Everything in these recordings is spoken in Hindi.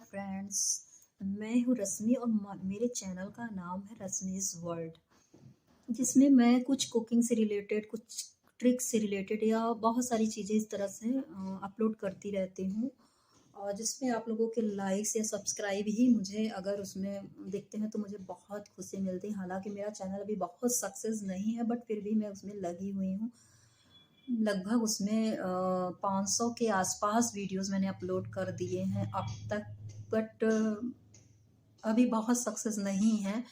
फ्रेंड्स, मैं हूँ रश्मि और मेरे चैनल का नाम है रश्मिस वर्ल्ड, जिसमें मैं कुछ कुकिंग से रिलेटेड, कुछ ट्रिक्स से रिलेटेड या बहुत सारी चीज़ें इस तरह से अपलोड करती रहती हूँ। और जिसमें आप लोगों के लाइक्स या सब्सक्राइब ही मुझे अगर उसमें दिखते हैं तो मुझे बहुत खुशी मिलती है। हालांकि मेरा चैनल अभी बहुत सक्सेस नहीं है, बट फिर भी मैं उसमें लगी हुई हूँ। लगभग उसमें 500 के आसपास वीडियोस मैंने अपलोड कर दिए हैं अब तक, बट अभी बहुत सक्सेस नहीं है।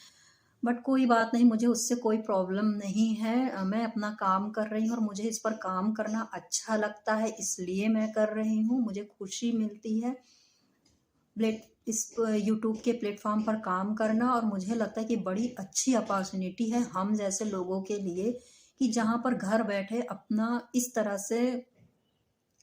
बट कोई बात नहीं, मुझे उससे कोई प्रॉब्लम नहीं है। मैं अपना काम कर रही हूँ और मुझे इस पर काम करना अच्छा लगता है, इसलिए मैं कर रही हूँ। मुझे खुशी मिलती है इस यूट्यूब के प्लेटफॉर्म पर काम करना, और मुझे लगता है कि बड़ी अच्छी अपॉर्चुनिटी है हम जैसे लोगों के लिए, कि जहाँ पर घर बैठे अपना इस तरह से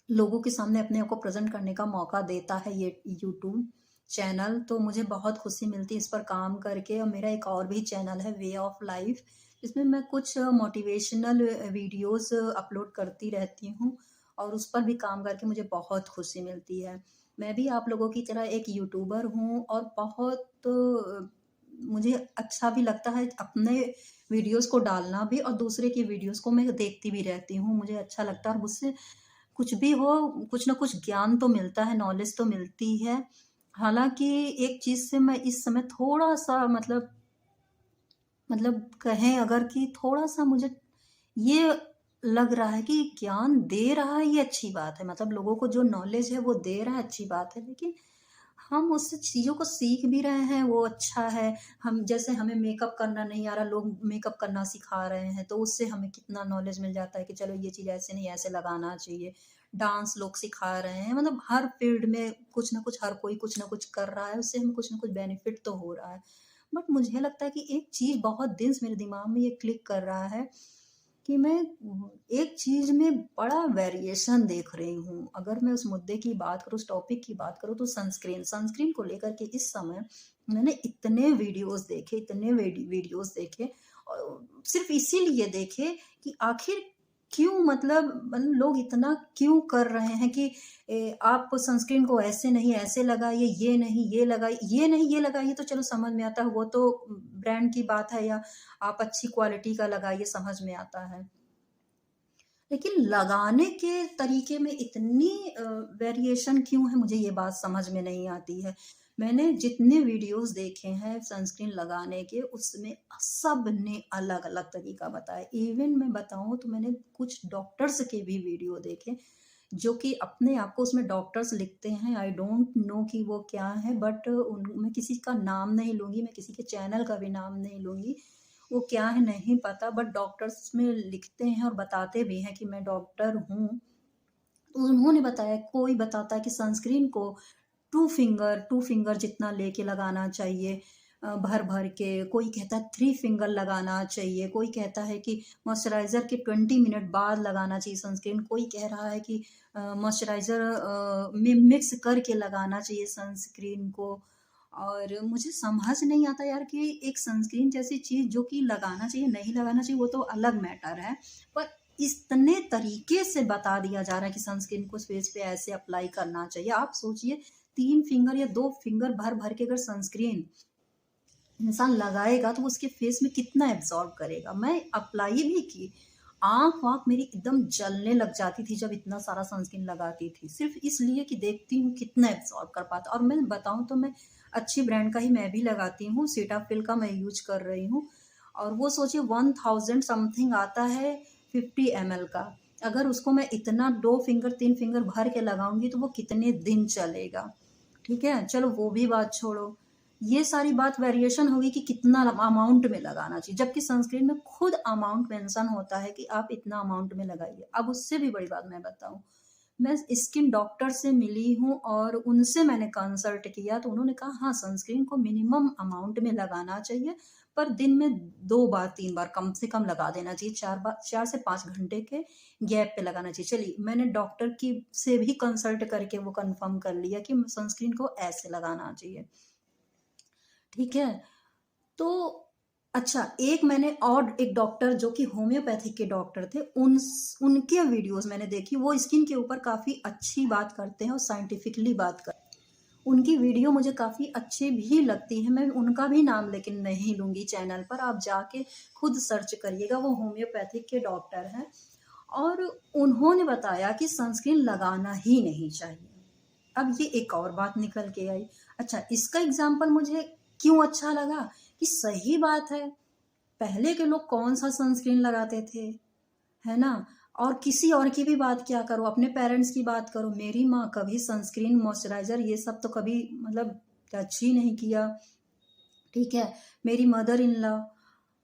लोगों के सामने अपने आप को प्रेजेंट करने का मौका देता है ये यूट्यूब चैनल। तो मुझे बहुत खुशी मिलती है इस पर काम करके। और मेरा एक और भी चैनल है वे ऑफ लाइफ, जिसमें मैं कुछ मोटिवेशनल वीडियोस अपलोड करती रहती हूँ, और उस पर भी काम करके मुझे बहुत खुशी मिलती है। मैं भी आप लोगों की तरह एक यूट्यूबर हूँ, और बहुत मुझे अच्छा भी लगता है अपने वीडियोस को डालना भी, और दूसरे की वीडियोस को मैं देखती भी रहती हूँ। मुझे अच्छा लगता है, और मुझसे कुछ भी हो, कुछ ना कुछ ज्ञान तो मिलता है, नॉलेज तो मिलती है। हालाँकि एक चीज़ से मैं इस समय थोड़ा-सा मतलब कहें अगर, कि थोड़ा-सा मुझे ये लग रहा है कि ज्ञान दे रहा है, ये अच्छी बात है। मतलब लोगों को जो नॉलेज है वो दे रहा है, अच्छी बात है। लेकिन हम उससे चीज़ों को सीख भी रहे हैं, वो अच्छा है। हम जैसे हमें मेकअप करना नहीं आ रहा, लोग मेकअप करना सिखा रहे हैं, तो उससे हमें कितना नॉलेज मिल जाता है कि चलो ये चीज़ ऐसे नहीं, ऐसे लगाना चाहिए। डांस लोग सिखा रहे हैं, मतलब हर फील्ड में कुछ ना कुछ, हर कोई कुछ ना कुछ कर रहा है, उससे हमें कुछ ना कुछ बेनिफिट तो हो रहा है। बट मुझे लगता है कि एक चीज़ बहुत दिन से मेरे दिमाग में ये क्लिक कर रहा है कि मैं एक चीज़ में बड़ा वेरिएशन देख रही हूँ। अगर मैं उस मुद्दे की बात करूँ, उस टॉपिक की बात करूँ, तो सनस्क्रीन को लेकर के इस समय मैंने इतने वीडियोज़ देखे, इतने वीडियोज़ देखे, और सिर्फ़ इसीलिए देखे कि आखिर क्यों, मतलब लोग इतना क्यों कर रहे हैं कि आप सनस्क्रीन को ऐसे नहीं ऐसे लगाइए, ये नहीं ये लगाइए, ये नहीं ये लगाइए, तो चलो समझ में आता है, वो तो ब्रांड की बात है, या आप अच्छी क्वालिटी का लगाइए, समझ में आता है। लेकिन लगाने के तरीके में इतनी वेरिएशन क्यों है, मुझे ये बात समझ में नहीं आती है। मैंने जितने वीडियोस देखे हैं सनस्क्रीन लगाने के, उसमें सब ने अलग-अलग तरीका बताया। इवन मैं बताऊँ तो मैंने कुछ डॉक्टर्स के भी वीडियो देखे, जो कि अपने आप को उसमें डॉक्टर्स लिखते हैं। आई डोंट नो कि वो क्या है, बट उन मैं किसी का नाम नहीं लूँगी, मैं किसी के चैनल का भी नाम नहीं लूँगी। वो क्या है नहीं पता, बट डॉक्टर्स में लिखते हैं और बताते भी हैं कि मैं डॉक्टर हूँ। तो उन्होंने बताया, कोई बताता है कि सनस्क्रीन को 2 फिंगर जितना लेके लगाना चाहिए, भर-भर के। कोई कहता है 3 फिंगर लगाना चाहिए, कोई कहता है कि मॉइस्चराइज़र के 20 मिनट बाद लगाना चाहिए सनस्क्रीन, कोई कह रहा है कि मॉइस्चराइज़र में मिक्स करके लगाना चाहिए सनस्क्रीन को। और मुझे समझ नहीं आता यार कि एक सनस्क्रीन जैसी चीज़ जो कि लगाना चाहिए, नहीं लगाना चाहिए, वो तो अलग मैटर है। पर इतने तरीके से बता दिया जा रहा है कि सनस्क्रीन को फेस पे ऐसे अप्लाई करना चाहिए। आप सोचिए, 3 फिंगर या 2 फिंगर भर-भर के अगर सनस्क्रीन इंसान लगाएगा तो वो उसके फेस में कितना एब्ज़ॉर्ब करेगा। मैं अप्लाई भी की, आँख-वाँख मेरी एकदम जलने लग जाती थी जब इतना सारा सनस्क्रीन लगाती थी। सिर्फ़ इसलिए कि देखती हूँ कितना एब्ज़ॉर्ब कर पाता। और मैं बताऊँ तो मैं अच्छी ब्रांड का ही मैं भी लगाती हूँ, सीटाफिल का मैं यूज़ कर रही हूँ। और वो सोचिए 1000 समथिंग आता है 50 एमएल का। अगर उसको मैं इतना 2 फिंगर 3 फिंगर भर के लगाऊँगी तो वो कितने दिन चलेगा, ठीक है? चलो वो भी बात छोड़ो। ये सारी बात वेरिएशन होगी कि कितना अमाउंट में लगाना चाहिए, जबकि सनस्क्रीन में खुद अमाउंट मेंशन होता है कि आप इतना अमाउंट में लगाइए। अब उससे भी बड़ी बात मैं बताऊँ, मैं स्किन डॉक्टर से मिली हूँ और उनसे मैंने कंसल्ट किया, तो उन्होंने कहा हाँ, सनस्क्रीन को मिनिमम अमाउंट में लगाना चाहिए, पर दिन में 2 बार 3 बार कम से कम लगा देना चाहिए, 4 से 5 घंटे के गैप पे लगाना चाहिए। चलिए, मैंने डॉक्टर की से भी कंसल्ट करके वो कन्फर्म कर लिया कि सनस्क्रीन को ऐसे लगाना चाहिए। ठीक है? तो अच्छा, एक मैंने और एक डॉक्टर जो कि होम्योपैथिक के डॉक्टर थे, उनके वीडियोज़ मैंने देखी, वो स्किन के ऊपर काफ़ी अच्छी बात करते हैं और साइंटिफिकली बात करते हैं। उनकी वीडियो मुझे काफ़ी अच्छी भी लगती है, मैं उनका भी नाम लेकिन नहीं लूँगी चैनल पर, आप जाके खुद सर्च करिएगा, वो होम्योपैथिक के डॉक्टर हैं और उन्होंने बताया कि सनस्क्रीन लगाना ही नहीं चाहिए। अब ये एक और बात निकल के आई। अच्छा, इसका एग्ज़ाम्पल मुझे क्यों अच्छा लगा कि सही बात है, पहले के लोग कौन-सा सनस्क्रीन लगाते थे, है ना? और किसी और की भी बात क्या करो, अपने पेरेंट्स की बात करो, मेरी माँ कभी सनस्क्रीन, मॉइस्चराइज़र ये सब तो कभी मतलब टच ही नहीं किया, ठीक है? मेरी मदर इन लॉ,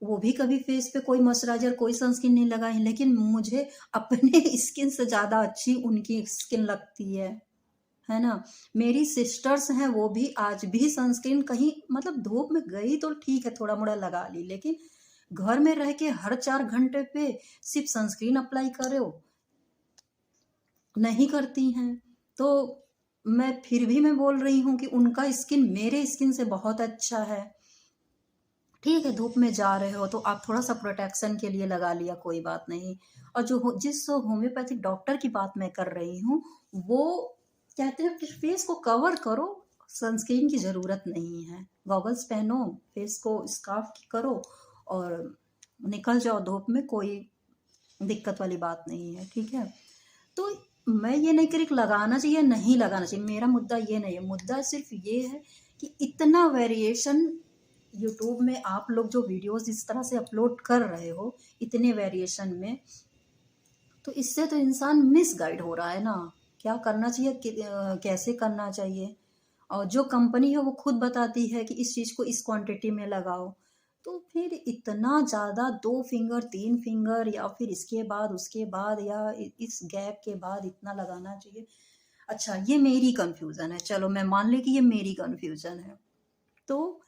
वो भी कभी फेस पे कोई मॉइस्चराइज़र, कोई सनस्क्रीन नहीं लगाई, लेकिन मुझे अपने स्किन से ज़्यादा अच्छी उनकी स्किन लगती है ना? मेरी सिस्टर्स हैं, वो भी आज भी सनस्क्रीन कहीं मतलब धूप में गई तो ठीक है, थोड़ा-मोड़ा लगा ली, लेकिन घर में रह के हर 4 घंटे पे सिर्फ़ सनस्क्रीन अप्लाई करो, नहीं करती हैं। तो मैं फिर भी मैं बोल रही हूँ कि उनका स्किन मेरे स्किन से बहुत अच्छा है। ठीक है, धूप में जा रहे हो तो आप थोड़ा-सा प्रोटेक्शन के लिए लगा लिया, कोई बात नहीं। और जो हो जिस होम्योपैथिक डॉक्टर की बात मैं कर रही हूँ, वो कहते हैं कि फेस को कवर करो, सनस्क्रीन की ज़रूरत नहीं है। गॉगल्स पहनो, फेस को स्कार्फ करो और निकल जाओ धूप में, कोई दिक्कत वाली बात नहीं है, ठीक है? तो मैं ये नहीं कह रही कि लगाना चाहिए, नहीं लगाना चाहिए, मेरा मुद्दा ये नहीं है। मुद्दा सिर्फ़ ये है कि इतना वेरिएशन यूट्यूब में आप लोग जो वीडियोज़ इस तरह से अपलोड कर रहे हो, इतने वेरिएशन में, तो इससे तो इंसान मिसगाइड हो रहा है ना। क्या करना चाहिए, कैसे करना चाहिए? और जो कंपनी है वो खुद बताती है कि इस चीज़ को इस क्वांटिटी में लगाओ। तो फिर इतना ज़्यादा 2 फिंगर, 3 फिंगर या फिर इसके बाद, उसके बाद या इस गैप के बाद इतना लगाना चाहिए। अच्छा, ये मेरी कन्फ्यूज़न है, चलो मैं मान ली कि ये मेरी कन्फ्यूज़न है। तो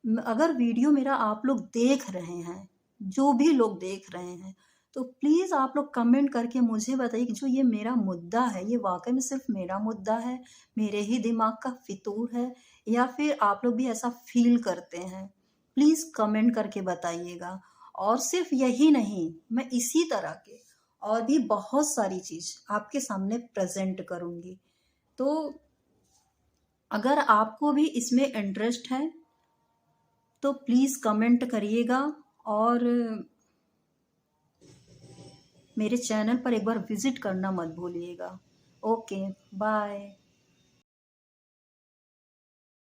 अगर वीडियो मेरा आप लोग देख रहे हैं, जो भी लोग देख रहे हैं, तो प्लीज़ आप लोग कमेंट करके मुझे बताइए कि जो ये मेरा मुद्दा है, ये वाक़ई में सिर्फ़ मेरा मुद्दा है, मेरे ही दिमाग का फितूर है या फिर आप लोग भी ऐसा फ़ील करते हैं? प्लीज़ कमेंट करके बताइएगा। और सिर्फ़ यही नहीं, मैं इसी तरह के और भी बहुत सारी चीज़ आपके सामने प्रेज़ेंट करूँगी। तो अगर आपको भी इसमें इंटरेस्ट है तो प्लीज़ कमेंट करिएगा और मेरे चैनल पर एक बार विज़िट करना मत भूलिएगा। Okay, bye.